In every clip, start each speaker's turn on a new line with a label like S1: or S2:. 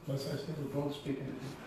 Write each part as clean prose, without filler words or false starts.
S1: बस ऐसे don't speak anything.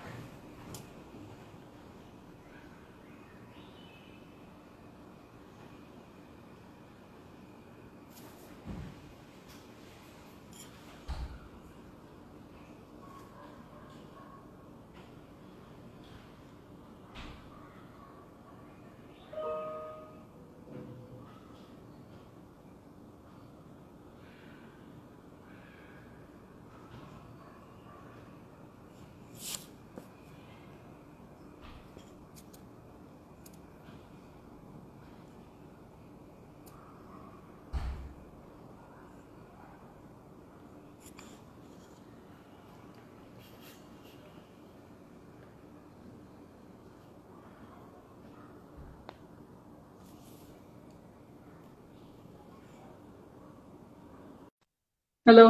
S2: Hello,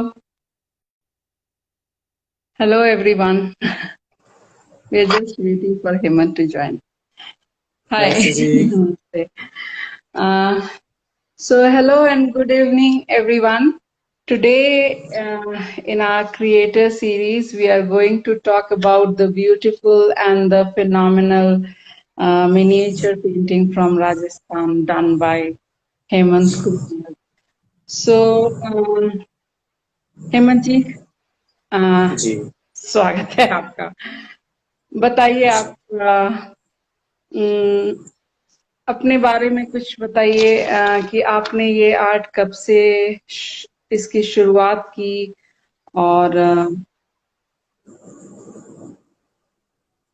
S2: hello everyone. We are just waiting for Hemant to join. Hi.
S1: नमस्ते जी।
S2: Namaste. uh, so hello and good evening everyone. Today in our creator series, we are going to talk about the beautiful and the phenomenal miniature painting from Rajasthan done by Hemant Kumar. So Hemant ji, uh,
S1: जी
S2: स्वागत है आपका। बताइए
S1: जी।
S2: आप अपने बारे में कुछ बताइए कि आपने ये आर्ट कब से इसकी शुरुआत की और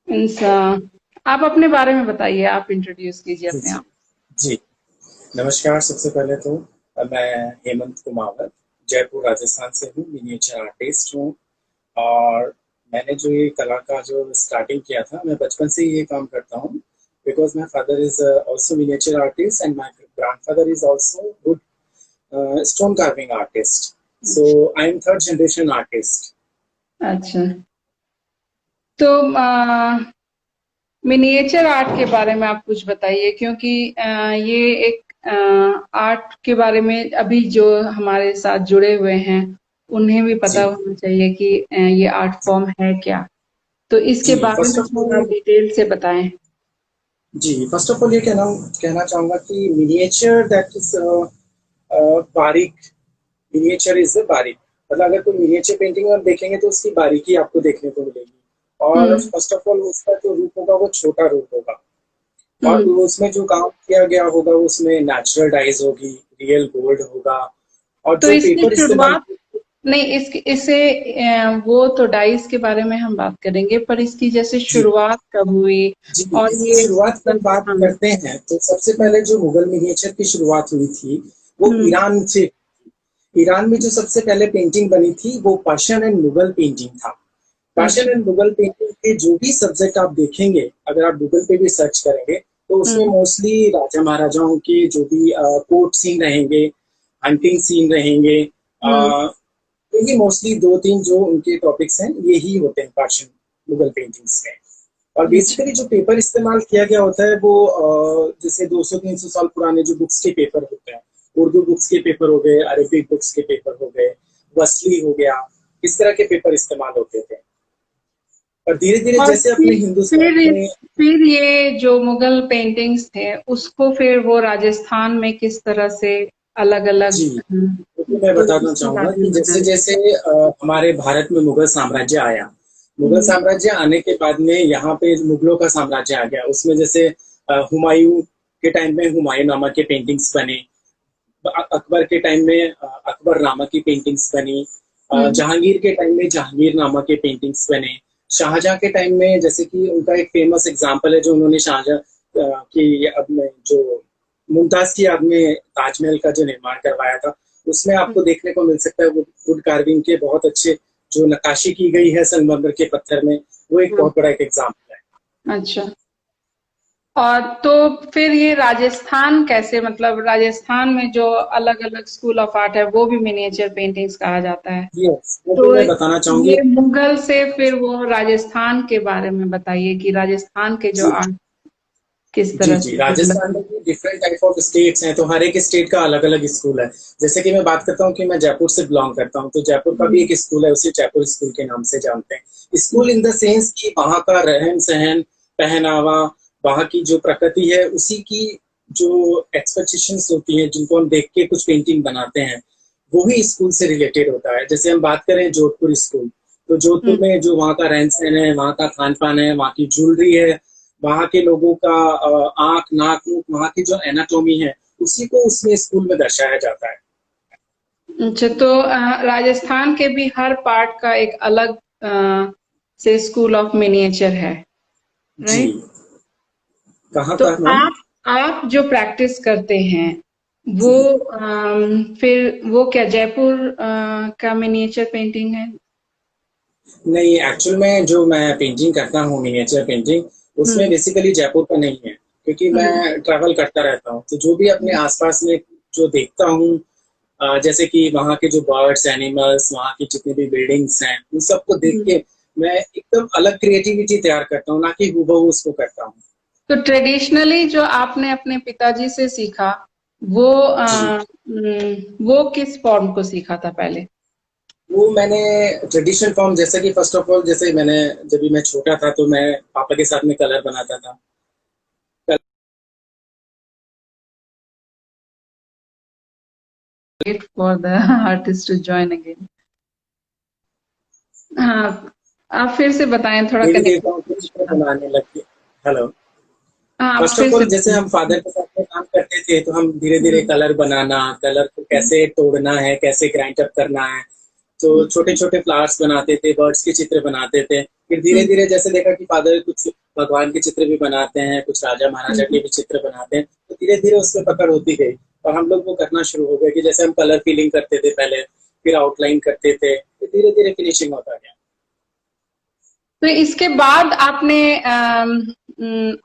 S2: मीन्स आप अपने बारे में बताइए, आप इंट्रोड्यूस कीजिए
S1: जी
S2: अपने
S1: जी
S2: आप।
S1: जी। नमस्कार। सबसे पहले तो मैं हेमंत कुमावत जयपुर राजस्थान से हूँ, मिनिएचर आर्टिस्ट हूँ। और मैंने जो ये कला का जो स्टार्टिंग किया था, मैं बचपन से ही ये काम करता हूँ। Because my father is also miniature artist and my grandfather is also good stone carving artist. So I am third generation artist.
S2: अच्छा, तो मिनिएचर आर्ट के बारे में आप कुछ बताइए, क्योंकि ये एक आर्ट के बारे में अभी जो हमारे साथ जुड़े हुए हैं उन्हें भी पता
S1: जी
S2: होना चाहिए कि ये आर्ट फॉर्म है क्या। तो इसके
S1: जी।
S2: बारे
S1: फर्स्ट
S2: में
S1: ऑफ
S2: थोड़ा
S1: ऑल
S2: डिटेल से बताएं।
S1: जी, फर्स्ट ऑफ ऑल ये कहना चाहूँगा कि मिनिएचर दैट इज़ बारीक। मिनिएचर इज़ बारीक। मतलब अगर कोई मिनिएचर पेंटिंग आप देखेंगे तो उसकी बारीकी आपको देखने को मिलेगी। और
S2: हम्म
S1: फर्स्ट ऑफ ऑल उसका जो रूप होगा वो छोटा रूप होगा। और
S2: हम्म।
S1: उसमें जो काम किया गया होगा उसमें नेचुरल डाइज़ होगी, रियल गोल्ड होगा। और
S2: तो
S1: जो
S2: इसकी
S1: पेपर इस्तेमाल
S2: शुरुआत नहीं, इसके इसे वो तो डाइस के बारे में हम बात करेंगे, पर इसकी जैसे
S1: जी,
S2: शुरुआत कब हुई
S1: जी,
S2: और
S1: इसकी
S2: ये
S1: शुरुआत की
S2: मतलब
S1: बात
S2: हाँ।
S1: करते हैं तो सबसे पहले जो मुगल मिनिएचर की शुरुआत हुई थी, वो
S2: हम्म
S1: ईरान से। ईरान में जो सबसे पहले पेंटिंग बनी थी वो पर्शियन एंड मुगल पेंटिंग था। पर्शियन
S2: अच्छा।
S1: एंड मुगल पेंटिंग के जो भी सब्जेक्ट आप देखेंगे, अगर आप गूगल पे भी सर्च करेंगे तो उसमें
S2: हम्म
S1: मोस्टली राजा महाराजाओं के जो भी कोर्ट सीन रहेंगे, हंटिंग सीन रहेंगे।
S2: हम्म।
S1: तो ये मोस्टली दो तीन जो उनके टॉपिक्स हैं यही होते हैं पर्शियन मुगल पेंटिंग्स में। और
S2: अच्छा।
S1: बेसिकली जो पेपर इस्तेमाल किया गया होता है वो जैसे 200-300 साल पुराने जो बुक्स के पेपर होते हैं, उर्दू बुक्स के पेपर हो गए, अरबिक बुक्स के पेपर हो गए, वसली हो गया, इस तरह के पेपर इस्तेमाल होते थे। और धीरे धीरे
S2: और
S1: जैसे अपने
S2: फिर
S1: हिंदुस्तान में।
S2: फिर ये जो मुगल पेंटिंग्स थे उसको फिर वो राजस्थान में किस तरह से अलग अलग।
S1: जी, तो मैं
S2: तो
S1: बताना
S2: इसके
S1: चाहूंगा
S2: बारे
S1: कि
S2: में
S1: जैसे
S2: बताएं।
S1: जैसे हमारे भारत में मुगल साम्राज्य आया, मुगल
S2: हम्म
S1: साम्राज्य आने के बाद में यहाँ पे मुगलों का साम्राज्य आ गया। उसमें जैसे हुमायूं के टाइम में हुमायूंनामा के पेंटिंग्स बने। अकबर के टाइम में अकबरनामा की पेंटिंग्स बनी।
S2: हम्म
S1: जहांगीर के टाइम में जहांगीरनामा के पेंटिंग्स बने। शाहजहां के टाइम में जैसे कि उनका एक फेमस एग्जाम्पल है जो उन्होंने शाहजहां की अपने जो मुमताज की याद में ताजमहल का जो निर्माण करवाया था, उसमें आपको देखने को मिल सकता है वो वुड कार्विंग के बहुत अच्छे जो नक्काशी की गई है संगमरमर के पत्थर में, वो एक
S2: हम्म।
S1: बहुत बड़ा एक एग्जाम्पल है।
S2: अच्छा, और तो फिर ये राजस्थान कैसे, मतलब राजस्थान में जो अलग अलग स्कूल ऑफ आर्ट है वो भी मिनिएचर पेंटिंग्स कहा जाता है।
S1: यस, वो भी
S2: तो
S1: मैं बताना चाहूंगी।
S2: ये मुगल से फिर वो राजस्थान के बारे में बताइए कि राजस्थान के जो
S1: जी
S2: आर्ट। किस
S1: जी
S2: तरह
S1: जी,
S2: से डेवलप?
S1: राजस्थान में भी डिफरेंट टाइप ऑफ स्टेट्स हैं, तो हर एक स्टेट का अलग अलग स्कूल है। जैसे कि मैं बात करता हूँ कि मैं जयपुर से बिलोंग करता हूँ, तो जयपुर का भी एक स्कूल है, उसे जयपुर स्कूल के नाम से जानते हैं। स्कूल इन द सेंस कि वहाँ का रहन सहन, पहनावा, वहाँ की जो प्रकृति है, उसी की जो एक्सपेक्टेशंस होती हैं, जिनको हम देख के कुछ पेंटिंग बनाते हैं, वो ही स्कूल से रिलेटेड होता है। जैसे हम बात करें जोधपुर स्कूल, तो जोधपुर में जो वहाँ का रहन सहन है, वहाँ का खान पान है, वहाँ की ज्वेलरी है, वहाँ के लोगों का आंख नाक मुंह, वहाँ की जो एनाटॉमी है, उसी को उसमें स्कूल में दर्शाया जाता है।
S2: अच्छा, तो राजस्थान के भी हर पार्ट का एक अलग से स्कूल ऑफ मिनिएचर है,
S1: जी।
S2: राइट?
S1: कहाँ
S2: तो
S1: का मैम?
S2: आप जो प्रैक्टिस करते हैं वो
S1: जी।
S2: फिर वो क्या जयपुर का मिनिएचर पेंटिंग है?
S1: नहीं, एक्चुअल में जो मैं पेंटिंग करता हूँ, मिनिएचर पेंटिंग, उसमें
S2: हम्म
S1: बेसिकली जयपुर का नहीं है, क्योंकि
S2: हम्म
S1: मैं ट्रैवल करता रहता हूँ, तो जो भी अपने
S2: हम्म
S1: आसपास में जो देखता हूँ, जैसे कि वहाँ के जो बर्ड्स एनिमल्स, वहाँ की जितनी भी बिल्डिंग्स हैं, उन सबको देख
S2: हम्म।
S1: के मैं एकदम अलग क्रिएटिविटी तैयार करता हूँ, ना कि हूबहू उसको करता हूँ।
S2: तो ट्रेडिशनली जो आपने अपने पिताजी से सीखा वो
S1: जी।
S2: वो किस फॉर्म को सीखा था पहले?
S1: वो मैंने ट्रेडिशनल फॉर्म, जैसे कि फर्स्ट ऑफ ऑल, जैसे मैंने, जब भी मैं छोटा था तो मैं पापा के साथ में कलर बनाता था।
S2: Wait for the artist to join again. हाँ, आप फिर से बताएं, थोड़ा
S1: देवी
S2: कनेक्शन
S1: देवताओं के चित्र
S2: था।
S1: बनाने लगे। हेलो।
S2: हाँ, आप
S1: फर्स्ट
S2: फिर
S1: ऑफ
S2: से
S1: ऑल, जैसे
S2: बताएं।
S1: हम फादर के साथ में काम करते थे, तो हम धीरे धीरे
S2: हम्म
S1: कलर बनाना, कलर को
S2: हम्म
S1: कैसे तोड़ना है, कैसे ग्राइंड अप करना है, तो छोटे छोटे फ्लावर्स बनाते थे, बर्ड्स के चित्र बनाते थे। फिर धीरे
S2: हम्म
S1: धीरे जैसे देखा कि फादर कुछ भगवान के चित्र भी बनाते हैं, कुछ राजा महाराजा
S2: हम्म
S1: के भी चित्र बनाते हैं, तो धीरे धीरे उसमें पकड़ होती गई, और हम लोग वो करना शुरू हो गए कि जैसे हम कलर फीलिंग करते थे पहले, फिर आउटलाइन करते थे, फिर धीरे धीरे फिनिशिंग होता गया।
S2: तो इसके बाद आपने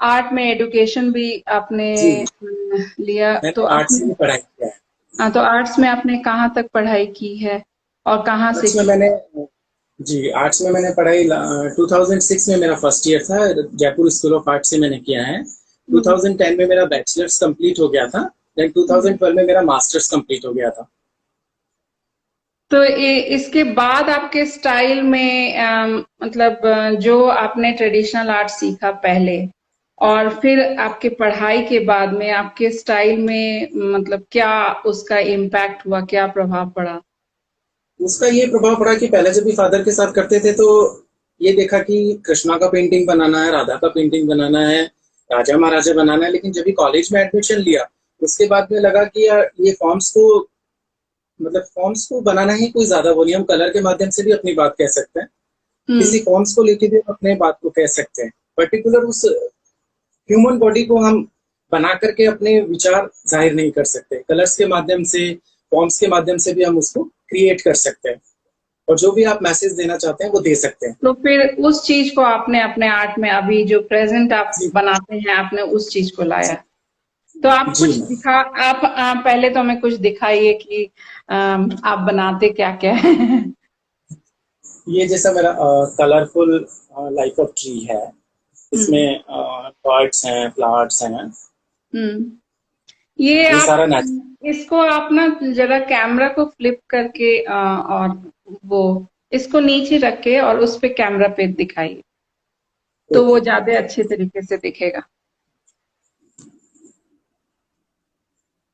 S2: आर्ट में एडुकेशन भी आपने
S1: जी।
S2: लिया, तो
S1: मैंने आर्ट्स
S2: आपने
S1: में पढ़ाई किया है।
S2: तो आर्ट्स में आपने कहाँ तक पढ़ाई की है और कहाँ से
S1: आर्ट्स में
S2: की?
S1: मैंने जी, आर्ट्स में मैंने पढ़ाई 2006 में मेरा फर्स्ट ईयर था, जयपुर स्कूल ऑफ आर्ट से मैंने किया है।
S2: हम्म
S1: 2010 में मेरा बैचलर्स कंप्लीट हो गया था, देन
S2: हम्म।
S1: 2012 में मेरा मास्टर्स कंप्लीट हो गया था।
S2: तो इसके बाद आपके स्टाइल में मतलब जो आपने ट्रेडिशनल आर्ट सीखा पहले और फिर आपके पढ़ाई के बाद में आपके स्टाइल में मतलब क्या उसका इम्पैक्ट हुआ, क्या प्रभाव पड़ा?
S1: उसका ये प्रभाव पड़ा कि पहले जब भी फादर के साथ करते थे, तो ये देखा कि कृष्णा का पेंटिंग बनाना है, राधा का पेंटिंग बनाना है, राजा महाराजा बनाना है, लेकिन जब भी कॉलेज में एडमिशन लिया, उसके बाद में लगा कि यार ये फॉर्म्स को, मतलब फॉर्म्स को बनाना ही कोई ज्यादा वो नहीं, हम कलर के माध्यम से भी अपनी बात कह सकते हैं,
S2: हम्म।
S1: किसी फॉर्म्स को लेके भी हम अपने बात को कह सकते हैं, पर्टिकुलर उस ह्यूमन बॉडी को हम बना करके अपने विचार जाहिर नहीं कर सकते, कलर्स के माध्यम से, फॉर्म्स के माध्यम से भी हम उसको क्रिएट कर सकते हैं, और जो भी आप मैसेज देना चाहते हैं वो दे सकते हैं।
S2: तो फिर उस चीज को आपने अपने आर्ट में अभी जो प्रेजेंट आप
S1: जी
S2: बनाते हैं आपने उस चीज को लाया।
S1: जी।
S2: तो आप
S1: जी
S2: कुछ
S1: मैम।
S2: दिखा, आप पहले तो हमें कुछ दिखाइए कि आप बनाते क्या क्या है।
S1: ये जैसा मेरा कलरफुल लाइफ ऑफ ट्री है,
S2: हम्म
S1: इसमें बर्ड्स हैं, फ्लावर्स हैं,
S2: हम्म। ये
S1: ये
S2: आप
S1: सारा नेचुरल।
S2: इसको आप ना जरा कैमरा को फ्लिप करके और वो इसको नीचे रख के और उस पे कैमरा पे दिखाइए, तो वो
S1: ओके।
S2: ज्यादा अच्छे तरीके से दिखेगा।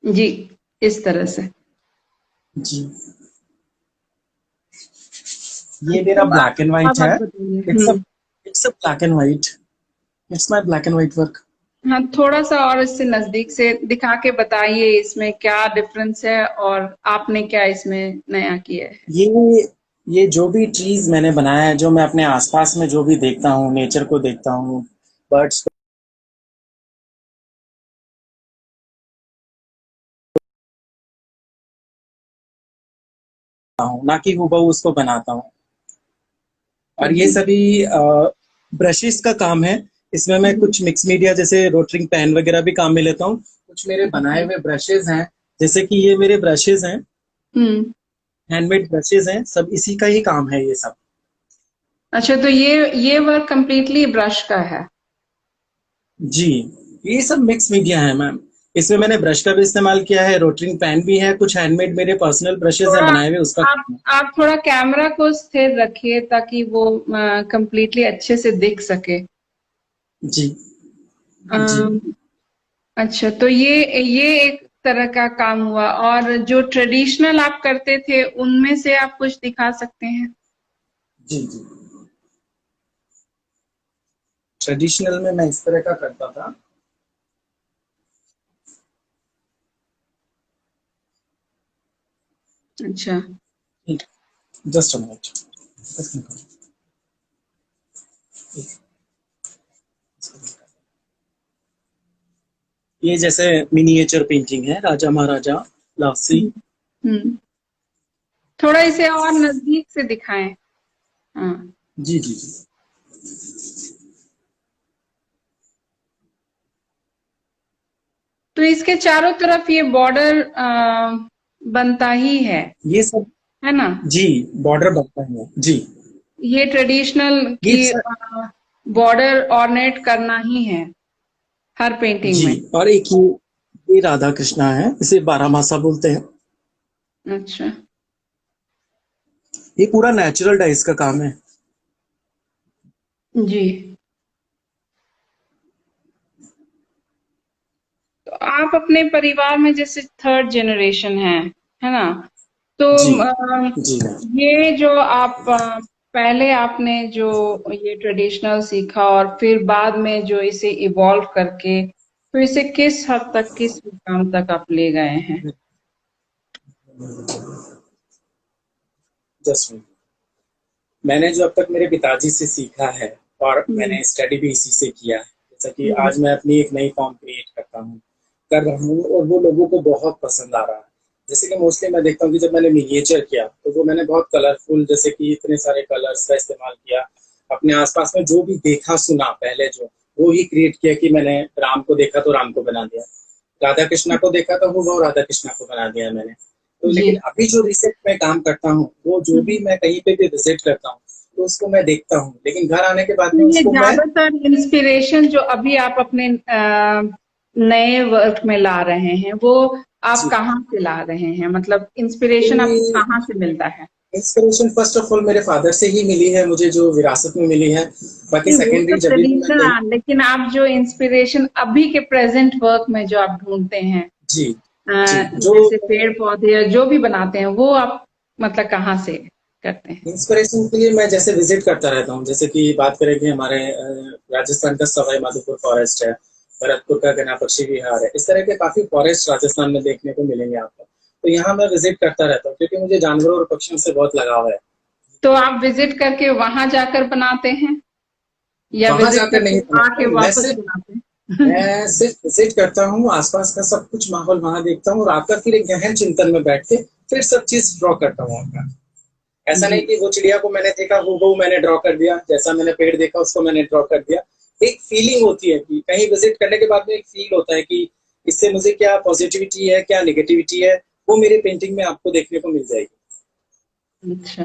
S2: जी, इस तरह से।
S1: जी, ये मेरा
S2: तो
S1: ब्लैक एंड व्हाइट
S2: अब
S1: है।
S2: आप बताइए।
S1: It's a it's a black and white, it's my black and white work.
S2: हाँ, थोड़ा सा और इससे नजदीक से दिखा के बताइए इसमें क्या डिफरेंस है और आपने क्या इसमें नया किया है।
S1: ये ये जो भी ट्रीज मैंने बनाया है, जो मैं अपने आसपास में जो भी देखता हूँ, नेचर को देखता हूँ, बर्ड्स को देखता हूँ, ना कि हूबहू उसको बनाता हूँ। और ये
S2: जी।
S1: सभी ब्रशेस का काम है। इसमें मैं
S2: हम्म
S1: कुछ मिक्स मीडिया जैसे रोटरिंग पेन वगैरह भी काम में लेता हूँ। कुछ मेरे बनाए हुए ब्रशेस हैं, जैसे कि ये मेरे ब्रशेस हैं,
S2: हम्म।
S1: हैंडमेड ब्रशेस हैं, सब इसी का ही काम है ये सब।
S2: अच्छा, तो ये वर्क कंप्लीटली ब्रश का है?
S1: जी। ये सब मिक्स मीडिया है मैम। इसमें मैंने ब्रश का भी इस्तेमाल किया है, रोटरिंग पैन भी है, कुछ हैंडमेड मेरे पर्सनल ब्रशेस हैं
S2: थोड़ा
S1: बनाए हुए उसका।
S2: आप थोड़ा कैमरा को स्थिर रखिए ताकि वो कंप्लीटली अच्छे से दिख सके।
S1: जी जी।
S2: अम, अच्छा, तो ये एक तरह का काम हुआ, और जो ट्रेडिशनल आप करते थे उनमें से आप कुछ दिखा सकते हैं?
S1: जी जी। ट्रेडिशनल में मैं इस तरह का करता था।
S2: अच्छा।
S1: Just a minute. ये जैसे मिनिएचर पेंटिंग है, राजा महाराजा, लासी।
S2: हम्म हम्म। थोड़ा इसे और नजदीक से दिखाएं। हाँ।
S1: जी जी जी।
S2: तो इसके चारों तरफ ये बॉर्डर बनता ही
S1: ये सब।
S2: है ना?
S1: जी। बॉर्डर बनता है जी।
S2: ये ट्रेडिशनल
S1: ये
S2: की
S1: सर।
S2: बॉर्डर ऑर्नेट करना ही है हर पेंटिंग
S1: जी।
S2: में।
S1: और एक ये राधा कृष्णा है, इसे बारामासा बोलते हैं।
S2: अच्छा।
S1: ये पूरा नेचुरल डाइस का काम है।
S2: जी। तो आप अपने परिवार में जैसे थर्ड जनरेशन है ना? तो
S1: जी जी मैम।
S2: ये जो आप पहले आपने जो ये ट्रेडिशनल सीखा और फिर बाद में जो इसे इवॉल्व करके, तो इसे किस हद तक, किस मुकाम तक आप ले गए हैं?
S1: जस्ट मैंने जो अब तक मेरे पिताजी से सीखा है, और
S2: हम्म
S1: मैंने स्टडी भी इसी से किया है। जैसा कि
S2: हम्म
S1: आज मैं अपनी एक नई फॉर्म क्रिएट कर रहा हूँ, और वो लोगों को बहुत पसंद आ रहा है। जैसे कि मोस्टली मैं देखता हूँ कि जब मैंने मिनिएचर किया तो वो मैंने बहुत कलरफुल, जैसे कि इतने सारे कलर्स का इस्तेमाल किया। अपने आसपास में जो भी देखा सुना पहले, जो वो ही क्रिएट किया। कि मैंने राम को देखा तो राम को बना दिया, राधा कृष्णा को देखा तो वो राधा कृष्णा को बना दिया मैंने। तो
S2: जी।
S1: लेकिन अभी जो रिसेट में काम करता हूँ, वो जो भी मैं कहीं पे भी विजिट करता हूँ तो उसको मैं देखता हूँ, लेकिन घर आने के बाद में
S2: तो ये
S1: उसको मैं।
S2: ज्यादातर इंस्पिरेशन जो अभी आप अपने नए वर्क में ला रहे हैं, वो आप
S1: जी।
S2: कहाँ से ला रहे हैं? मतलब इंस्पिरेशन आपको कहाँ से मिलता है?
S1: इंस्पिरेशन फर्स्ट ऑफ ऑल मेरे फादर से ही मिली है, मुझे जो विरासत में मिली है। बाकी
S2: नहीं, वो तो
S1: सेकेंडरी जब भी मैं कहीं।
S2: ट्रेडिशनल, लेकिन आप जो इंस्पिरेशन अभी के प्रेजेंट वर्क में जो आप ढूंढते हैं,
S1: जी जी। जो
S2: जैसे पेड़ पौधे या जो भी बनाते हैं, वो आप मतलब कहाँ से करते हैं?
S1: इंस्पिरेशन के लिए मैं जैसे विजिट करता रहता हूँ, जैसे कि बात करें कि हमारे राजस्थान का सवाई माधोपुर फॉरेस्ट है, भरतपुर का गना पक्षी विहार है, इस तरह के काफी फॉरेस्ट राजस्थान में देखने को मिलेंगे आपको। तो यहाँ मैं विजिट करता रहता हूँ, क्योंकि मुझे जानवरों और पक्षियों से बहुत लगाव है।
S2: तो आप विजिट करके वहां जाकर बनाते हैं या
S1: वहां
S2: विजिट
S1: जाकर
S2: करके
S1: नहीं बनाता
S2: आके
S1: हूँ,
S2: वापस बनाते हैं?
S1: मैं सिर्फ विजिट करता हूँ, आसपास का सब कुछ माहौल वहां देखता हूँ, और आकर फिर एक गहन चिंतन में बैठ के फिर सब चीज ड्रॉ करता हूँ अपना। ऐसा
S2: जी।
S1: नहीं कि वो चिड़िया को मैंने देखा वो मैंने ड्रॉ कर दिया, जैसा मैंने पेड़ देखा उसको मैंने ड्रॉ कर दिया। एक फीलिंग होती है कि कहीं विजिट करने के बाद में एक फील होता है कि इससे मुझे क्या पॉजिटिविटी है, क्या निगेटिविटी है, वो मेरे पेंटिंग में आपको देखने को मिल जाएगी।
S2: अच्छा,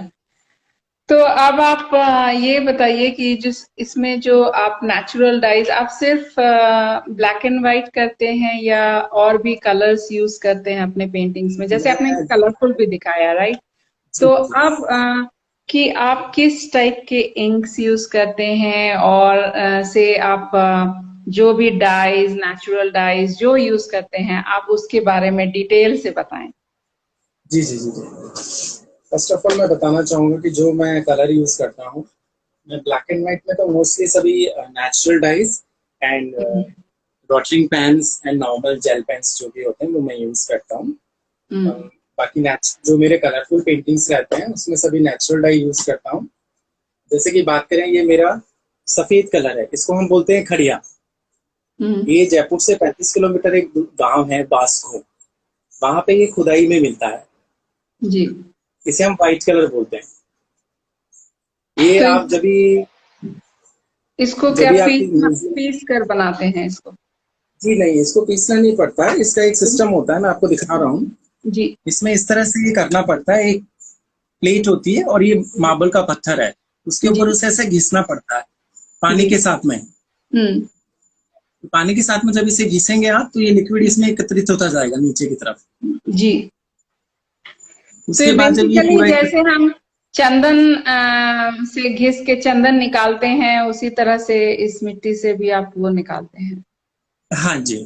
S2: तो अब आप ये बताइए कि जिस इसमें जो आप नेचुरल डाइज, आप सिर्फ ब्लैक एंड व्हाइट करते हैं या और भी कलर्स यूज करते हैं अपने पेंटिंग्स में? जैसे आपने
S1: मैं
S2: कलरफुल भी दिखाया, राइट?
S1: जी
S2: तो
S1: जी।
S2: अब कि आप किस टाइप के इंक्स यूज करते हैं, और से आप जो भी डाइज, नेचुरल डाइज जो यूज करते हैं, आप उसके बारे में डिटेल से बताएं।
S1: जी जी जी जी। फर्स्ट ऑफ ऑल मैं बताना चाहूंगा कि जो मैं कलर यूज करता हूँ, मैं ब्लैक एंड व्हाइट में तो मोस्टली सभी natural dyes and
S2: hmm
S1: Rotring pens and normal gel pens जो भी होते हैं वो मैं यूज करता हूँ।
S2: हम्म
S1: बाकी जो मेरे कलरफुल पेंटिंग्स रहते हैं उसमें सभी नेचुरल डाई यूज करता हूँ। जैसे कि बात करें, ये मेरा सफेद कलर है, इसको हम बोलते हैं खड़िया।
S2: हम्म।
S1: ये जयपुर से 35 किलोमीटर एक गांव है बास्को, वहां पे ये खुदाई में मिलता है।
S2: जी।
S1: इसे हम व्हाइट कलर बोलते हैं। ये
S2: तो
S1: आप
S2: इसको
S1: जब
S2: क्या
S1: भी आपकी
S2: पीस
S1: म्यूजियम।
S2: पीस कर बनाते हैं इसको?
S1: जी नहीं, इसको पीसना नहीं पड़ता है, इसका एक सिस्टम होता है, मैं आपको दिखा रहा हूँ।
S2: जी।
S1: इसमें इस तरह से ये करना पड़ता है, एक प्लेट होती है और ये मार्बल का पत्थर है, उसके
S2: जी।
S1: ऊपर उसे ऐसे घिसना पड़ता है पानी
S2: जी।
S1: के साथ में।
S2: हम्म
S1: पानी के साथ में जब इसे घिसेंगे आप तो ये लिक्विड इसमें एकत्रित होता जाएगा नीचे की तरफ।
S2: जी। तो ये
S1: उसके बाद जब ये
S2: बेसिकली
S1: पूरा
S2: जैसे हम चंदन से घिस के चंदन निकालते हैं, उसी तरह से इस मिट्टी से भी आप वो निकालते हैं।
S1: हाँ जी।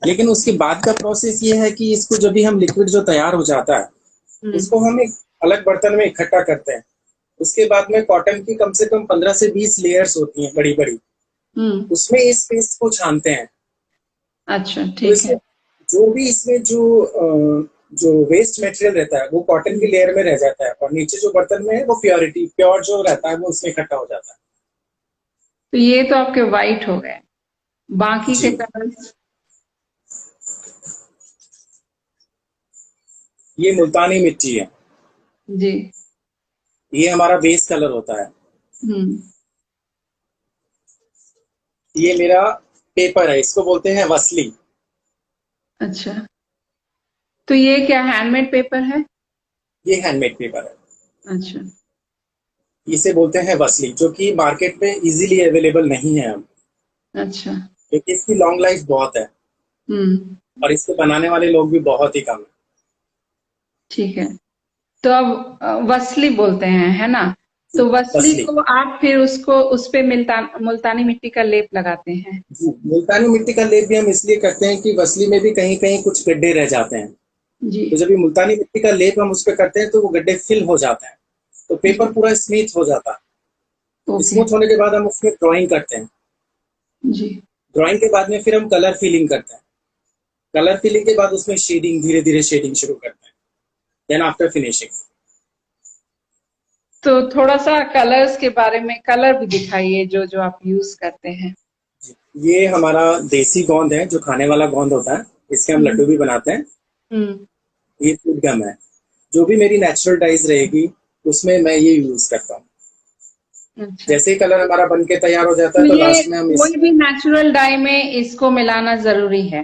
S1: लेकिन उसके बाद का प्रोसेस ये है कि इसको जब भी हम लिक्विड जो तैयार हो जाता है उसको हम एक अलग बर्तन में इकट्ठा करते हैं। उसके बाद में कॉटन की कम से कम 15 से 20 लेयर्स होती हैं बड़ी बड़ी, उसमें इस पेस्ट को छानते हैं।
S2: अच्छा,
S1: तो
S2: ठीक
S1: इसमें
S2: है।
S1: जो भी इसमें जो वेस्ट मटेरियल रहता है वो कॉटन की लेयर में रह जाता है और नीचे जो बर्तन में है वो प्योर जो रहता है वो उसमें इकट्ठा हो जाता है।
S2: तो ये तो आपके वाइट हो गए, बाकी के
S1: जी,
S2: कलर्स?
S1: ये मुल्तानी मिट्टी है।
S2: जी।
S1: ये हमारा बेस कलर होता है।
S2: हम्म।
S1: ये मेरा पेपर है, इसको बोलते हैं वसली।
S2: अच्छा, तो ये क्या हैंडमेड पेपर है?
S1: ये हैंडमेड पेपर है।
S2: अच्छा।
S1: इसे बोलते हैं वसली, जो कि मार्केट में इजीली अवेलेबल नहीं है अब,
S2: अच्छा।
S1: क्योंकि इसकी लॉन्ग लाइफ बहुत है
S2: हम्म।
S1: और इसको बनाने वाले लोग भी बहुत ही कम है।
S2: ठीक है। तो अब वसली बोलते हैं, है ना? तो वसली
S1: वसली।
S2: को आप फिर उसको उस पे मुल्तानी मिट्टी का लेप लगाते हैं?
S1: जी, मुल्तानी मिट्टी का लेप भी हम इसलिए करते हैं कि वसली में भी कहीं कहीं कुछ गड्ढे रह जाते हैं।
S2: जी।
S1: तो जब ये मुल्तानी मिट्टी का लेप हम उस पर करते हैं तो वो गड्ढे फिल हो जाते हैं, तो पेपर
S2: जी।
S1: पूरा स्मूथ हो जाता है।
S2: ओके।
S1: स्मूथ होने के बाद हम उसमें ड्राइंग करते हैं।
S2: जी।
S1: ड्राइंग के बाद में फिर हम कलर फिलिंग करते हैं। कलर फिलिंग के बाद उसमें शेडिंग, धीरे धीरे शेडिंग शुरू करते हैं। Then after finishing.
S2: तो थोड़ा सा कलर्स के बारे में, कलर भी दिखाइए जो जो आप यूज करते हैं।
S1: ये हमारा देसी गोंद है, जो खाने वाला गोंद होता है, इसके हम
S2: हम्म।
S1: लड्डू भी बनाते हैं।
S2: हम्म।
S1: ये फूड गम है। जो भी मेरी नेचुरल डाइज रहेगी उसमें मैं ये यूज करता हूँ।
S2: अच्छा।
S1: जैसे ही कलर हमारा बन के तैयार हो जाता
S2: तो
S1: है तो
S2: ये
S1: लास्ट में हम इस।
S2: कोई भी नेचुरल डाई में इसको मिलाना जरूरी है?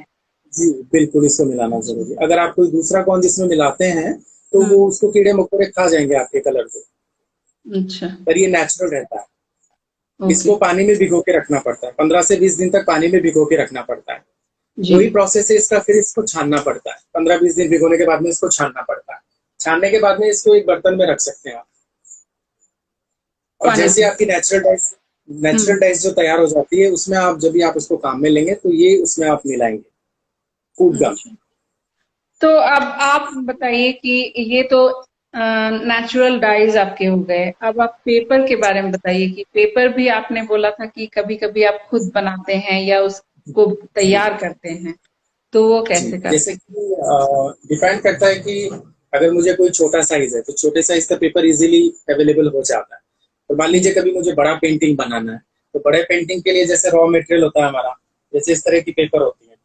S1: जी बिल्कुल, इसको मिलाना
S2: अच्छा।
S1: जरूरी है। अगर आप कोई दूसरा गोंद इसमें मिलाते हैं तो
S2: हम्म।
S1: वो उसको कीड़े मकोड़े खा जाएंगे आपके कलर को।
S2: अच्छा।
S1: पर ये नेचुरल रहता है।
S2: ओके।
S1: इसको पानी में भिगो के रखना पड़ता है, 15 से 20 दिन तक पानी में भिगो के रखना पड़ता है।
S2: जी।
S1: वही प्रोसेस है इसका, फिर इसको छानना पड़ता है। 15-20 दिन भिगोने के बाद में इसको छानना पड़ता है। छानने के बाद में इसको एक बर्तन में रख सकते हैं आप। और
S2: पानी
S1: जैसे
S2: में।
S1: आपकी नेचुरल
S2: हम्म।
S1: डाइस जो तैयार हो जाती है उसमें आप जब भी आप उसको काम में लेंगे तो ये उसमें आप मिलाएंगे फूड गम।
S2: अच्छा। तो अब आप बताइए कि ये तो नेचुरल डाइज आपके हो गए, अब आप पेपर के बारे में बताइए कि पेपर भी आपने बोला था कि कभी कभी आप खुद बनाते हैं या उसको तैयार करते हैं, तो वो
S1: जी,
S2: कैसे करते
S1: जैसे
S2: हैं?
S1: कि डिपेंड करता है कि अगर मुझे कोई छोटा साइज है तो छोटे साइज का पेपर इजीली अवेलेबल हो जाता है। तो मान लीजिए कभी मुझे बड़ा पेंटिंग बनाना है, तो बड़े पेंटिंग के लिए जैसे रॉ मटेरियल होता है हमारा, जैसे इस तरह की पेपर होती है।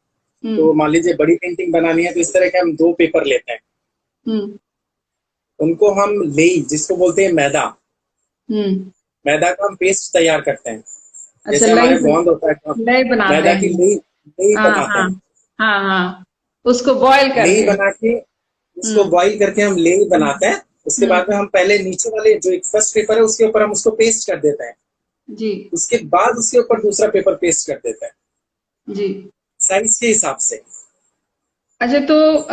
S1: तो
S2: हम्म।
S1: मान लीजिए बड़ी पेंटिंग बनानी है तो इस तरह के हम 2 पेपर लेते हैं।
S2: हम्म।
S1: उनको हम लेई, जिसको बोलते हैं मैदा,
S2: हम्म।
S1: मैदा का हम पेस्ट तैयार करते हैं।
S2: अच्छा,
S1: जैसे हमारे गोंद होता है तो हम
S2: लय बनाते
S1: मैदा की
S2: हैं।
S1: लेई लेई
S2: हाँ
S1: बनाते
S2: हाँ।
S1: हैं।
S2: हाँ हाँ, उसको बॉईल
S1: लेई
S2: करके।
S1: बना के उसको
S2: हम्म।
S1: बॉईल करके हम लेई बनाते हैं। उसके बाद में
S2: हम्म।
S1: हम पहले नीचे वाले जो एक फर्स्ट पेपर है उसके ऊपर हम उसको पेस्ट कर देते हैं।
S2: जी।
S1: उसके बाद उसके ऊपर दूसरा पेपर पेस्ट कर देते हैं,
S2: जी।
S1: साइज के हिसाब से।
S2: अच्छा, तो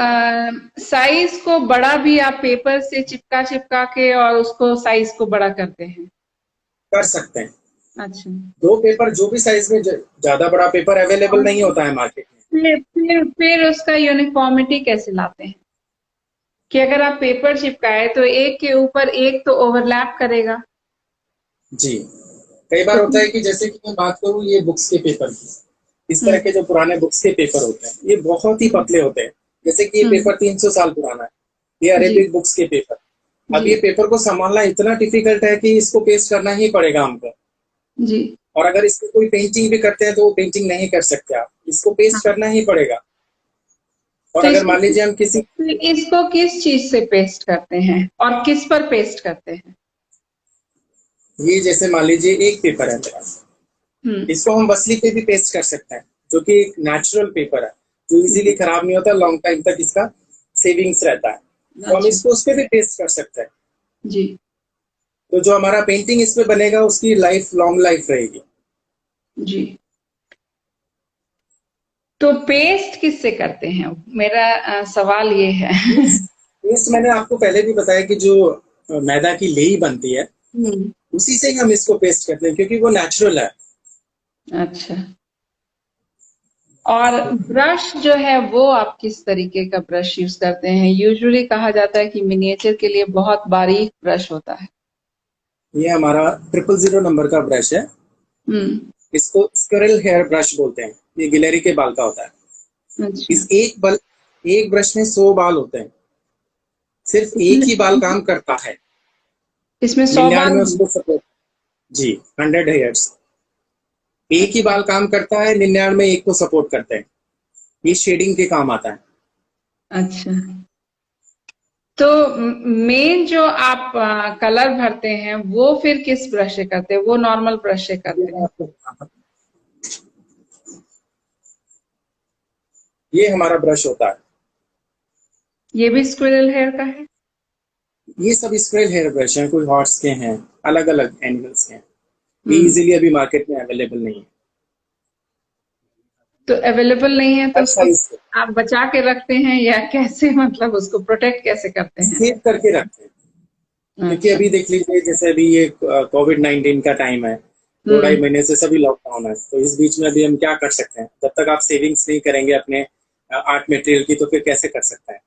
S2: साइज को बड़ा भी आप पेपर से चिपका चिपका के और उसको साइज को बड़ा करते हैं?
S1: कर सकते हैं।
S2: अच्छा।
S1: 2 पेपर जो भी साइज में, ज्यादा बड़ा पेपर अवेलेबल
S2: और
S1: नहीं होता है मार्केट में।
S2: फिर उसका यूनिफॉर्मिटी कैसे लाते हैं कि अगर आप पेपर चिपकाए तो एक के ऊपर एक तो ओवरलैप करेगा?
S1: जी, कई बार
S2: तो
S1: होता है कि जैसे कि मैं बात करूं ये बुक्स के पेपर की, इस तरह
S2: हम्म।
S1: के जो पुराने बुक्स के पेपर होते हैं ये बहुत ही
S2: हम्म।
S1: पतले होते हैं। जैसे कि ये
S2: हम्म।
S1: पेपर 300 साल पुराना है, ये
S2: जी।
S1: अरेबिक बुक्स के पेपर। अब
S2: जी।
S1: ये पेपर को संभालना इतना डिफिकल्ट है कि इसको पेस्ट करना ही पड़ेगा हमको।
S2: जी।
S1: और अगर इसको कोई पेंटिंग भी करते हैं तो वो पेंटिंग नहीं कर सकते आप, इसको पेस्ट
S2: हाँ।
S1: करना ही पड़ेगा। और
S2: तो
S1: अगर मान लीजिए हम किसी।
S2: इसको किस चीज से पेस्ट करते हैं और किस पर पेस्ट करते हैं?
S1: ये जैसे मान लीजिए एक पेपर है मेरा,
S2: हम्म।
S1: इसको हम वसली पे भी पेस्ट कर सकते हैं, जो कि एक नेचुरल पेपर है, जो इजीली खराब नहीं होता, लॉन्ग टाइम तक इसका सेविंग्स रहता है। तो हम
S2: अच्छा।
S1: इसको उस पे भी पेस्ट कर सकते हैं।
S2: जी।
S1: तो जो हमारा पेंटिंग इस पे बनेगा उसकी लाइफ लॉन्ग लाइफ रहेगी।
S2: जी। तो पेस्ट किससे करते हैं? मेरा सवाल ये है।
S1: पेस्ट मैंने आपको पहले भी बताया कि जो मैदा की लेई बनती है
S2: हम्म,
S1: उसी से ही हम इसको पेस्ट करते हैं क्योंकि वो नेचुरल है।
S2: अच्छा। और ब्रश जो है वो आप किस तरीके का ब्रश यूज करते हैं? यूजुअली कहा जाता है कि मिनिएचर के लिए बहुत बारीक ब्रश होता है।
S1: ये हमारा 000 नंबर का ब्रश है।
S2: हम्म।
S1: इसको स्क्विरल हेयर ब्रश बोलते हैं। ये गिलहरी के बाल का होता है।
S2: अच्छा।
S1: एक ब्रश में 100 बाल होते हैं। सिर्फ एक ही बाल
S2: इसमें
S1: काम करता है।
S2: इसमें 100 बाल
S1: 99
S2: हैं?
S1: उसको सपोर्ट। जी, 100 हेयर्स। एक ही
S2: अच्छा।
S1: बाल काम करता है, 99 एक को सपोर्ट करते हैं। ये शेडिंग के काम आता है।
S2: अच्छा। तो मेन जो आप कलर भरते हैं वो फिर किस ब्रश से करते हैं? वो नॉर्मल ब्रश से
S1: ये
S2: करते
S1: मैं
S2: हैं?
S1: आपको बताता हूँ। ये हमारा ब्रश होता है।
S2: ये भी स्क्विरल हेयर का है?
S1: ये सब स्क्वेयर हेयर ब्रश हैं, कोई हॉर्स के हैं, अलग अलग एंगल्स के हैं। ये
S2: हम्म।
S1: इजीली अभी मार्केट में अवेलेबल नहीं है।
S2: तो अवेलेबल नहीं है तो
S1: हर
S2: उसको
S1: साइज से
S2: आप बचा के रखते हैं या कैसे, मतलब उसको प्रोटेक्ट कैसे करते हैं?
S1: सेव करके रखते हैं। क्योंकि
S2: अच्छा।
S1: अभी देख लीजिए, जैसे अभी ये कोविड-19 का टाइम है। दो ढाई
S2: हम्म।
S1: महीने से सभी लॉकडाउन है, तो इस बीच में अभी हम क्या कर सकते हैं? जब तक आप सेविंग्स नहीं करेंगे अपने आर्ट मटेरियल की, तो फिर कैसे कर सकते हैं?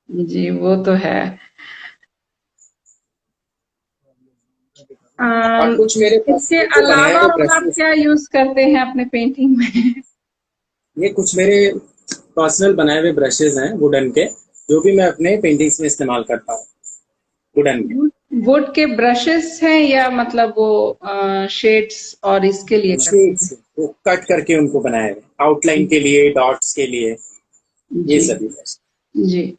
S2: जी वो तो है।
S1: और
S2: अम,
S1: कुछ मेरे पास
S2: इसके
S1: ये जो बनाए
S2: अलावा
S1: हुए
S2: और आप
S1: ब्रशेस,
S2: क्या यूज करते हैं अपने पेंटिंग में?
S1: ये कुछ मेरे पर्सनल बनाए हुए ब्रशेस हैं वुडन के, जो भी मैं अपने पेंटिंग्स में इस्तेमाल करता हूँ। वुडन के
S2: वुड के ब्रशेस हैं या मतलब वो शेड्स और इसके लिए करते हैं?
S1: शेड्स, वो कट करके उनको बनाए हुए आउटलाइन के लिए, डॉट्स के लिए, ये
S2: जी।
S1: सभी ब्रश।
S2: जी।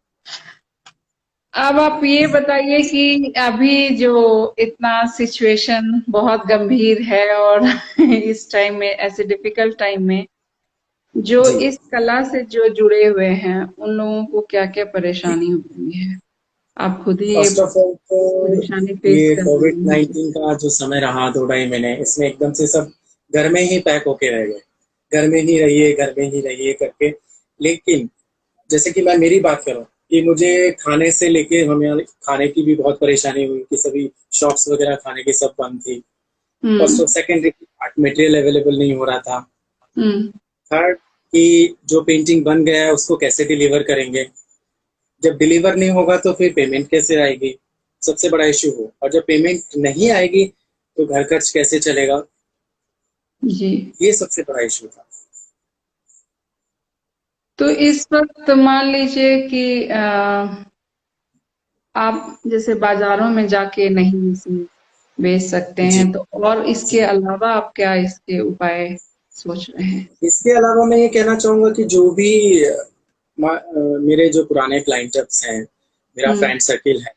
S2: अब आप ये बताइए कि अभी जो इतना सिचुएशन बहुत गंभीर है और इस टाइम में, ऐसे डिफिकल्ट टाइम में, जो
S1: जी,
S2: इस कला से जो जुड़े हुए हैं उन लोगों को क्या क्या परेशानी हो रही है? आप खुद ही ये
S1: फर्स्ट ऑफ ऑल तो
S2: परेशानी फेस
S1: ये
S2: कर
S1: कोविड
S2: रहे हैं।
S1: 19 का जो समय रहा 2 ढाई महीने, इसमें एकदम से सब घर में ही पैक होके रह गए। घर में ही रहिए, घर में ही रहिए करके। लेकिन जैसे कि मैं मेरी बात करूं कि मुझे खाने से लेके हमें खाने की भी बहुत परेशानी हुई कि सभी शॉप्स वगैरह खाने की सब बंद थी। फर्स्ट
S2: हम्म।
S1: और सेकंड, आर्ट मटेरियल अवेलेबल नहीं हो रहा था।
S2: हम्म।
S1: थर्ड, कि जो पेंटिंग बन गया है उसको कैसे डिलीवर करेंगे। जब डिलीवर नहीं होगा तो फिर पेमेंट कैसे आएगी? सबसे बड़ा इश्यू हो। और जब पेमेंट नहीं आएगी तो घर खर्च कैसे चलेगा?
S2: जी।
S1: ये सबसे बड़ा इश्यू था।
S2: तो इस वक्त मान लीजिए कि आप जैसे बाजारों में जाके नहीं इसे बेच सकते
S1: जी,
S2: हैं, तो और इसके
S1: जी।
S2: अलावा आप क्या इसके उपाय सोच रहे हैं?
S1: इसके अलावा मैं ये कहना चाहूंगा कि जो भी मेरे जो पुराने क्लाइंट्स हैं, मेरा
S2: हम्म।
S1: फ्रेंड सर्किल है,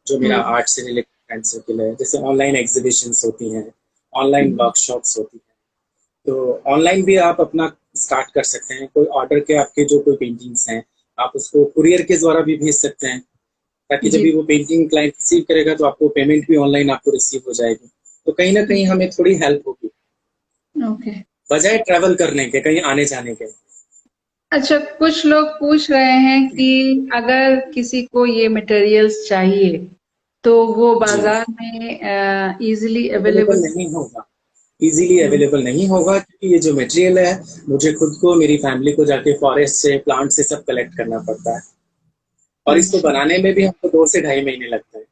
S1: जो मेरा
S2: हम्म।
S1: आर्ट से रिलेटेड फ्रेंड सर्किल है, जैसे ऑनलाइन एग्जीबिशंस होती हैं, ऑनलाइन
S2: हम्म।
S1: वर्कशॉप्स होती हैं, तो ऑनलाइन भी आप अपना स्टार्ट कर सकते हैं। कोई ऑर्डर के आपके जो कोई पेंटिंग्स हैं, आप उसको कुरियर के द्वारा भी भेज सकते हैं, ताकि जब
S2: जी।
S1: भी वो पेंटिंग क्लाइंट रिसीव करेगा तो आपको पेमेंट भी ऑनलाइन आपको रिसीव हो जाएगी। तो कहीं ना कहीं हमें थोड़ी हेल्प होगी,
S2: ओके।
S1: बजाय ट्रैवल करने के, कहीं आने जाने के।
S2: अच्छा, कुछ लोग पूछ रहे हैं कि अगर किसी को ये मटेरियल्स चाहिए तो वो
S1: जी,
S2: बाजार में इजीली
S1: अवेलेबल
S2: अवेलेबल?
S1: नहीं होगा। इजीली अवेलेबल नहीं होगा क्योंकि ये जो मटेरियल है, मुझे खुद को, मेरी फैमिली को जाके फॉरेस्ट से, प्लांट से सब कलेक्ट करना पड़ता है। और इसको
S2: अच्छा।
S1: बनाने में भी हमको 2 से ढाई महीने लगते हैं।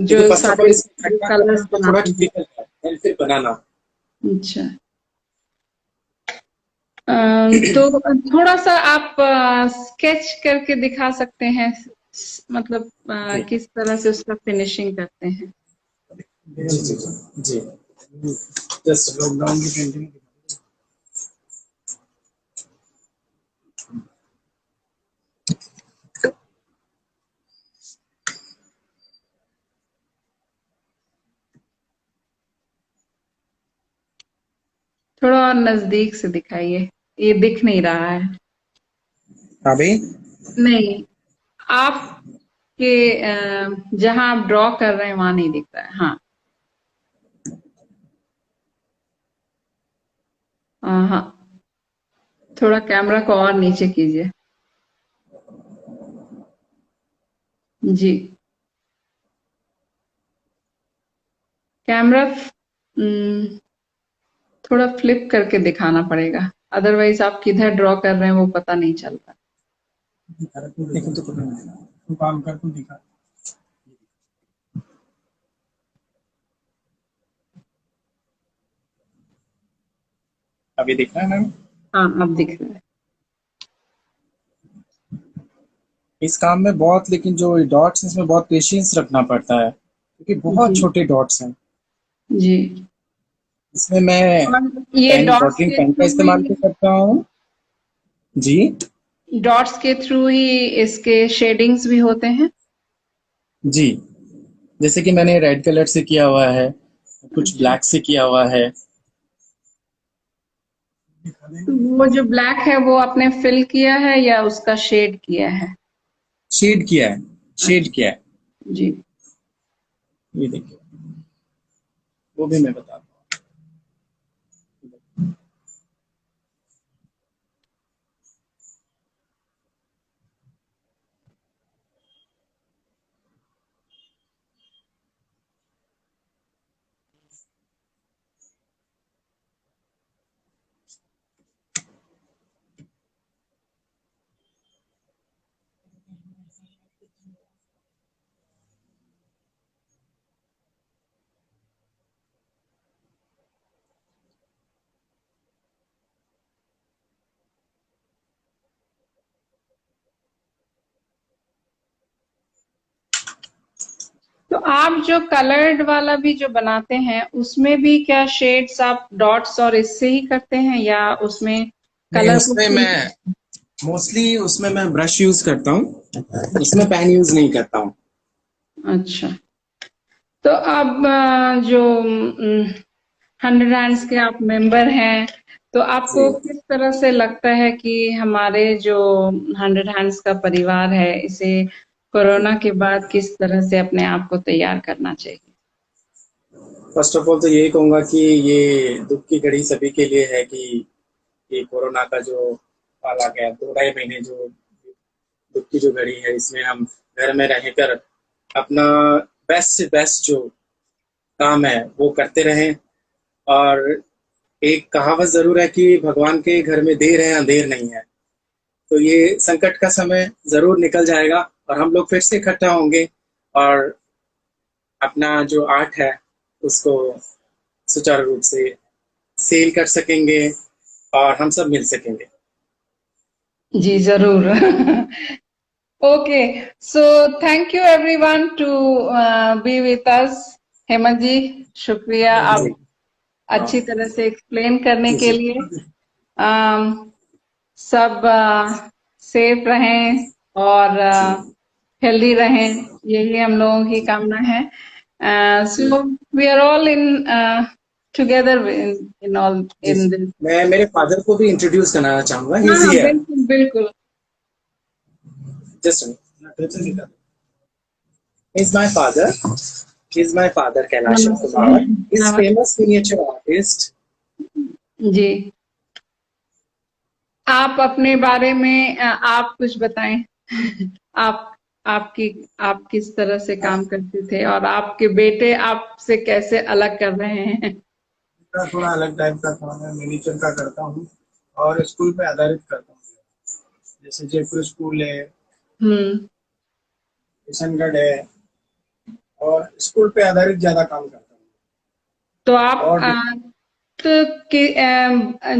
S2: जो
S1: क्योंकि फर्स्ट ऑफ ऑल
S2: सारे
S1: इसको
S2: जो
S1: इकट्ठा करना
S2: कलर्स
S1: तो थोड़ा
S2: बनाते हैं?
S1: डिफिकल्ट है, और फिर बनाना।
S2: अच्छा। तो थोड़ा सा आप स्केच करके दिखा सकते हैं, मतलब
S1: जी,
S2: किस तरह से उसका फिनिशिंग करते हैं?
S1: जी, जी, जी, जी। जस्ट लॉकडाउन की पेंटिंग।
S2: थोड़ा और नजदीक से दिखाइए, ये दिख नहीं रहा है।
S1: अभी
S2: नहीं, आपके जहां आप ड्रॉ कर रहे हैं वहां नहीं दिख रहा है। हाँ। हाँ। थोड़ा कैमरा को और नीचे कीजिए। जी, कैमरा थोड़ा फ्लिप करके दिखाना पड़ेगा, अदरवाइज आप किधर ड्रॉ कर रहे हैं वो पता नहीं चलता।
S1: लेकिन तो तू काम कर, तू दिखा। अभी दिख रहा है मैम?
S2: हाँ, अब दिख रहा है।
S1: इस काम में बहुत, लेकिन जो डॉट्स इसमें बहुत पेशेंस रखना पड़ता है, क्योंकि बहुत
S2: जी
S1: छोटे डॉट्स हैं।
S2: जी।
S1: इसमें मैं
S2: और ये
S1: पेन,
S2: डॉट्स
S1: वॉटरिंग
S2: के
S1: पेन का
S2: थ्रू
S1: इस्तेमाल
S2: ही
S1: कर सकता हूँ जी।
S2: इसके शेडिंग्स भी होते हैं।
S1: जी, जैसे कि मैंने रेड कलर से किया हुआ है, कुछ
S2: अच्छा,
S1: ब्लैक से किया हुआ है।
S2: तो वो जो ब्लैक है वो आपने फिल किया है या उसका शेड किया है?
S1: शेड किया है, शेड
S2: अच्छा,
S1: किया है।
S2: जी।
S1: ये देखिए, वो भी मैं बताता हूँ।
S2: तो आप जो कलर्ड वाला भी जो बनाते हैं उसमें भी क्या शेड्स आप डॉट्स और इससे ही करते हैं या उसमें
S1: नहीं,
S2: कलर को
S1: उसमें मैं मोस्टली उसमें मैं ब्रश यूज करता हूँ, उसमें पेन यूज नहीं करता हूँ।
S2: अच्छा, तो अब जो 100 हैंड्स के आप मेंबर हैं, तो
S1: जी,
S2: आपको किस तरह से लगता है कि हमारे जो 100 हैंड्स का परिवार है इसे कोरोना के बाद किस तरह से अपने आप को तैयार करना चाहिए?
S1: फर्स्ट ऑफ ऑल तो यही कहूंगा कि ये दुख की घड़ी सभी के लिए है कि ये कोरोना का जो पाला गया 2 ढाई महीने, जो दुख की जो घड़ी है, इसमें हम घर में रहकर अपना बेस्ट से बेस्ट जो काम है वो करते रहें। और एक कहावत जरूर है कि भगवान के घर में देर है अंधेर नहीं है। तो ये संकट का समय जरूर निकल जाएगा और हम लोग फिर से इकट्ठा होंगे और अपना जो आर्ट है उसको सुचारू रूप से सेल कर सकेंगे और हम सब मिल सकेंगे।
S2: जी जरूर। Okay, so thank you everyone to be with us. Hemant ji, शुक्रिया आप
S1: जी हाँ,
S2: अच्छी तरह से एक्सप्लेन करने
S1: जी
S2: के
S1: जी।
S2: लिए। सब सेफ रहें और हेल्दी रहें, यही हम लोगों की कामना है। So we are all in together in all
S1: जी
S2: इन दिस।
S1: मैं मेरे फादर को भी इंट्रोड्यूस कराना चाहूंगा, ही इज
S2: हाँ,
S1: हियर।
S2: बिल्कुल बिल्कुल।
S1: Just is my father, is my father Kailash
S2: नमस्ते।
S1: कुमार, इज
S2: नमस्ते
S1: फेमस मिनिएचर आर्टिस्ट।
S2: जी। आप अपने बारे में आप कुछ बताएं। आप आपकी आप किस तरह से काम करते थे और आपके बेटे आपसे कैसे अलग कर रहे हैं?
S1: थोड़ा अलग टाइप का काम है, मिनिएचर का करता हूँ और स्कूल पे आधारित करता हूँ। जैसे जयपुर स्कूल है,
S2: हम्म।
S1: किशनगढ़ है, और स्कूल पे आधारित ज्यादा काम करता हूँ।
S2: तो आप
S1: और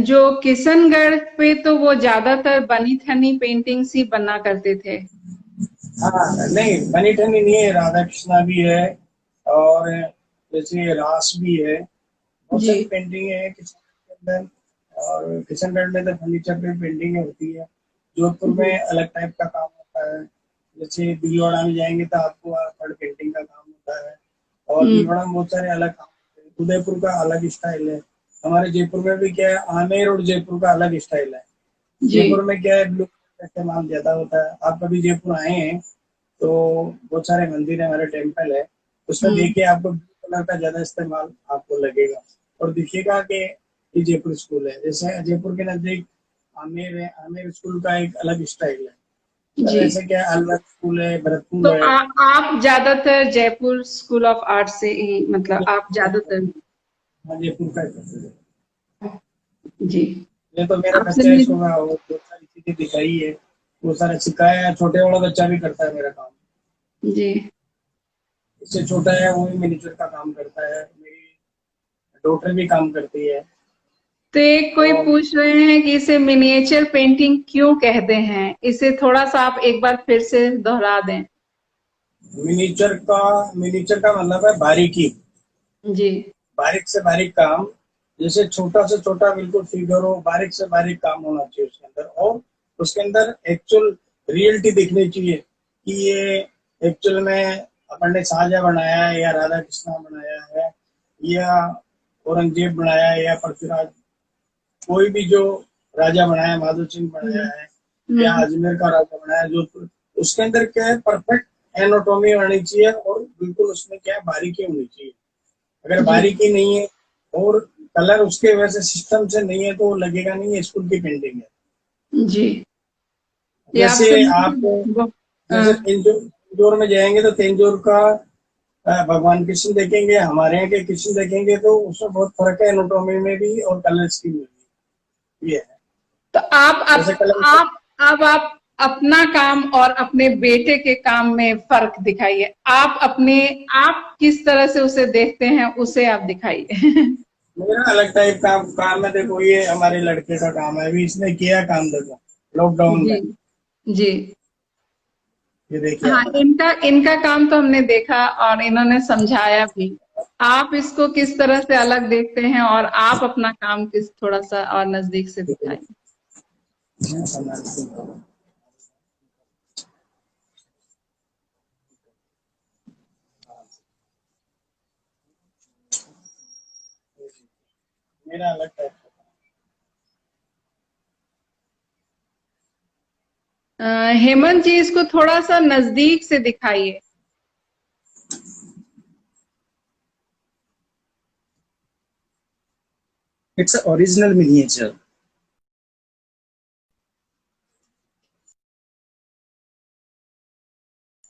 S2: जो किशनगढ़ पे तो वो ज्यादातर बनी ठनी पेंटिंग्स ही बना करते थे।
S1: हाँ, नहीं बनी ठनी नहीं है, राधा कृष्णा भी है और जैसे रास भी है, बहुत
S2: जी
S1: सारी पेंटिंग है किशनगढ़ के अंदर। और किशनगढ़ में तो फर्नीचर पे पेंटिंग होती है। जोधपुर
S2: जी।
S1: में अलग टाइप का काम होता है। जैसे भीलवाड़ा में जाएंगे तो आपको फड़ पेंटिंग का काम होता है। और
S2: हम्म।
S1: भीलवाड़ा में बहुत सारे अलग काम होते हैं। उदयपुर का अलग स्टाइल है। हमारे जयपुर में भी क्या है, आमेर और जयपुर का अलग स्टाइल है।
S2: जी।
S1: जयपुर में क्या है, ब्लू का इस्तेमाल ज्यादा होता है। आप कभी जयपुर आए हैं तो बहुत सारे मंदिर है, हमारे टेम्पल है, उसमें
S2: हम्म।
S1: देखिए आपको ब्लू कलर का ज्यादा इस्तेमाल आपको लगेगा। और दिखेगा कि ये जयपुर स्कूल है। जैसे जयपुर के नजदीक आमिर आमिर स्कूल का एक अलग स्टाइल है।
S2: जी।
S1: ऐसे क्या अलग स्कूल है,
S2: तो
S1: भरतपुर है।
S2: आप ज्यादातर जयपुर स्कूल ऑफ आर्ट से ही, मतलब आप ज्यादातर।
S1: हाँ, जयपुर का है।
S2: जी।
S1: ये तो मेरा
S2: आपसे
S1: बच्चा है,
S2: मिल।
S1: इसको मैं वो बहुत सारी चीजें दिखाई है, वो सारा सिखाया है। छोटे वाला बच्चा भी करता है मेरा काम।
S2: जी।
S1: इससे छोटा है वो भी मिनिएचर का काम करता है। मेरी डॉटर भी काम करती है।
S2: तो एक कोई
S1: और
S2: पूछ रहे हैं कि इसे मिनिएचर पेंटिंग क्यों कहते हैं, इसे थोड़ा सा आप एक बार फिर से दोहरा दें।
S1: मिनिएचर का मतलब है बारीकी,
S2: जी।
S1: बारीक से बारीक काम। जैसे छोटा से छोटा बिल्कुल फिगर हो, बारीक से बारीक काम होना चाहिए उसके अंदर, और उसके अंदर एक्चुअल रियलिटी दिखनी चाहिए कि ये एक्चुअल में अपन ने साजा बनाया है या राधा कृष्णा बनाया है या औरंगजेब बनाया है या पृथ्वीराज, कोई भी जो राजा बनाया, माधो सिंह बनाया है या
S2: हम्म।
S1: अजमेर का राजा बनाया जोधपुर, उसके अंदर क्या है, परफेक्ट एनाटॉमी होनी चाहिए और बिल्कुल उसमें क्या है, बारीकी होनी चाहिए। अगर
S2: जी।
S1: बारीकी नहीं है और कलर उसके वैसे सिस्टम से नहीं है तो वो लगेगा नहीं ये स्कूल की पेंटिंग है।
S2: जी। ये
S1: जैसे
S2: आपसे
S1: आप जैसे
S2: अ,
S1: तेंजोर में जाएंगे तो तेंजोर का भगवान कृष्ण देखेंगे, हमारे यहाँ के कृष्ण देखेंगे तो उसमें बहुत फर्क है, एनाटॉमी में भी और कलर स्कीम में भी। ये है
S2: तो
S1: जैसे कलर।
S2: आप अपना काम और अपने बेटे के काम में फर्क दिखाइए। आप किस तरह से उसे देखते हैं, उसे आप दिखाइए।
S1: मेरा अलग टाइप का काम है। देखो ये हमारे लड़के का काम है, अभी इसने किया काम, देखो लॉकडाउन
S2: जी।
S1: में।
S2: जी।
S1: ये देखिए
S2: हाँ,
S1: आप।
S2: इनका इनका काम तो हमने देखा और इन्होंने समझाया भी। आप इसको किस तरह से अलग देखते हैं और आप अपना काम किस थोड़ा सा और नजदीक से दिखाइए।
S1: मेरा अलग टाइप का।
S2: हेमंत जी, इसको थोड़ा सा नजदीक से दिखाइए।
S1: Its original miniature.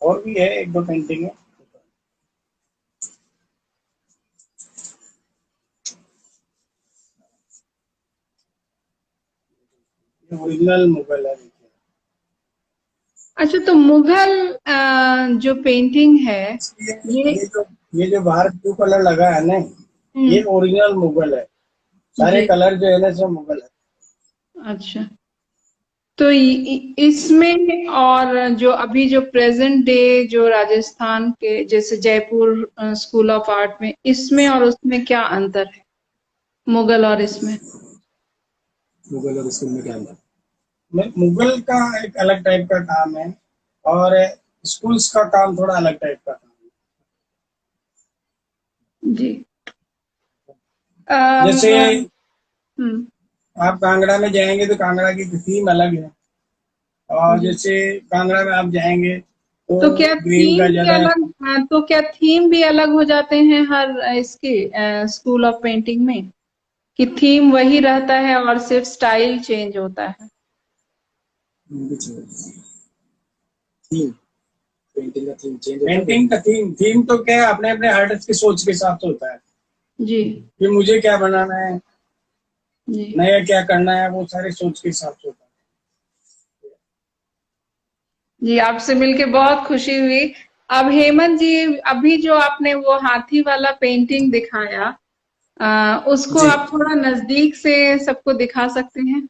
S1: और भी है एक दो पेंटिंग है। ये ओरिजिनल मुगल है, देखिए।
S2: अच्छा, तो मुगल जो पेंटिंग है
S1: ये
S2: ये।
S1: ये जो बाहर ब्लू कलर लगा है ना, ये
S2: हम्म।
S1: ओरिजिनल मुगल है।
S2: जी।
S1: सारे कलर जो है ना सब मुगल है।
S2: अच्छा, तो इसमें और जो अभी जो प्रेजेंट डे जो राजस्थान के जैसे जयपुर स्कूल ऑफ आर्ट में, इसमें और उसमें क्या अंतर है, मुगल और इसमें।
S1: मुगल और स्कूल में क्या अंतर? मुगल का एक अलग टाइप का काम है और स्कूल्स का काम थोड़ा अलग टाइप का काम
S2: जी।
S1: है। जैसे
S2: हम्म।
S1: आप कांगड़ा में जाएंगे तो कांगड़ा की थीम अलग है, और
S2: जी।
S1: जैसे कांगड़ा में आप जाएंगे तो
S2: तो क्या
S1: ग्रीन
S2: थीम
S1: का
S2: भी
S1: ज्यादा।
S2: अलग, तो क्या थीम भी अलग हो जाते हैं हर इसके स्कूल ऑफ पेंटिंग में, कि थीम वही रहता है और सिर्फ स्टाइल चेंज होता है।
S1: थीम, पेंटिंग का थीम तो क्या है, अपने अपने आर्टिस्ट की सोच के हिसाब से होता है
S2: जी।
S1: कि मुझे क्या बनाना है,
S2: जी।
S1: नया क्या करना है, वो सारी सोच के हिसाब से होता
S2: जी, आपसे मिलके बहुत खुशी हुई। अब हेमंत जी, अभी जो आपने वो हाथी वाला पेंटिंग दिखाया,
S1: है।
S2: उसको
S1: जी।
S2: आप थोड़ा नजदीक से सबको दिखा सकते हैं।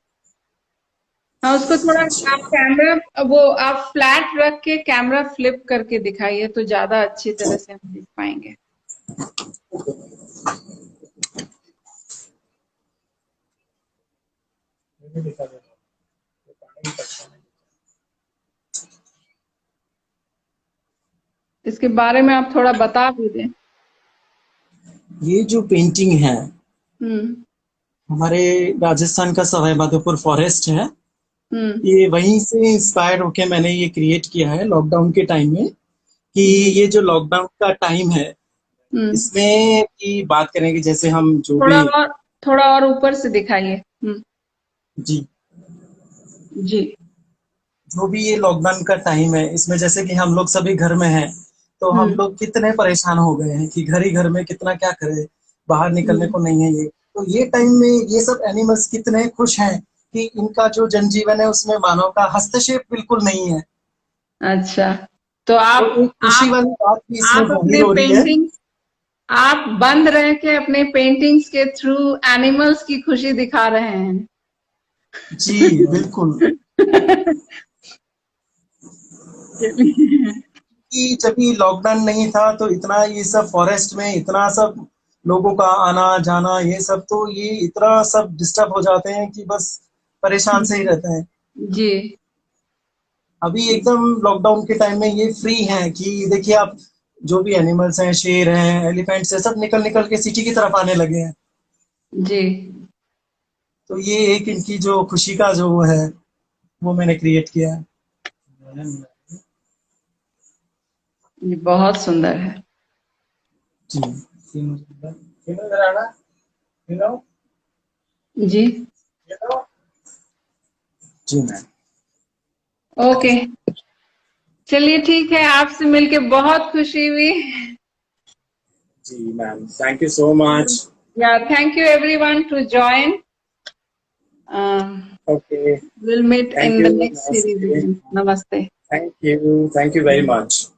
S2: हाँ, उसको थोड़ा आप कैमरा, वो आप फ्लैट रख के कैमरा फ्लिप करके दिखाइए तो ज्यादा अच्छी तरह से हम देख पाएंगे।
S1: ये दिखा देता हूँ।
S2: इसके बारे में आप थोड़ा बता भी दें।
S3: ये जो पेंटिंग है
S2: हम्म।
S3: हमारे राजस्थान का सवाई माधोपुर फॉरेस्ट है।
S2: हम्म।
S3: ये वहीं से इंस्पायर होके मैंने ये क्रिएट किया है लॉकडाउन के टाइम में, कि
S2: जी।
S3: ये जो लॉकडाउन का टाइम है
S2: हम्म।
S3: इसमें की बात करें कि जैसे हम जो
S2: थोड़ा
S3: भी।
S2: और थोड़ा और ऊपर से दिखाइए। हम्म।
S3: जी,
S2: जी।
S3: जो भी ये लॉकडाउन का टाइम है, इसमें जैसे कि हम लोग सभी घर में हैं, तो हम लोग कितने परेशान हो गए हैं कि घर ही घर में कितना क्या करें, बाहर निकलने को नहीं है ये। तो ये टाइम में ये सब एनिमल्स कितने खुश हैं कि इनका जो जनजीवन है उसमें मानव का हस्तक्षेप बिल्कुल नहीं है।
S2: अच्छा, तो
S3: तो एक खुशी
S2: आप
S3: वाली बात भी इसमें
S2: आप
S3: जाहिर
S2: अपने
S3: हो रही है।
S2: पेंटिंग्स आप बंद रह के अपने पेंटिंग्स के थ्रू एनिमल्स की खुशी दिखा रहे हैं।
S3: जी बिल्कुल।
S2: चलिए।
S3: कि जब ये लॉकडाउन नहीं था तो इतना ये सब फॉरेस्ट में इतना सब लोगों का आना जाना, ये सब तो ये इतना सब डिस्टर्ब हो जाते हैं कि बस परेशान से ही रहते हैं।
S2: जी।
S3: अभी एकदम लॉकडाउन के टाइम में ये फ्री हैं कि देखिए आप, जो भी एनिमल्स हैं, शेर हैं, एलिफेंट्स हैं, सब निकल निकल के सिटी की तरफ आने लगे हैं।
S2: जी।
S3: तो ये एक इनकी जो खुशी का जो वो है, वो मैंने क्रिएट किया है।
S2: ये बहुत सुंदर है।
S3: जी।
S2: जी।
S3: जी मैम।
S2: ओके, चलिए ठीक है, आपसे मिलके बहुत खुशी हुई।
S1: जी ma'am, thank you so much.
S2: Yeah, thank you everyone to join.
S1: Okay,
S2: We'll meet
S1: thank
S2: in
S1: you,
S2: the next series
S1: नमस्ते।
S2: again. Namaste.
S1: Thank you very much.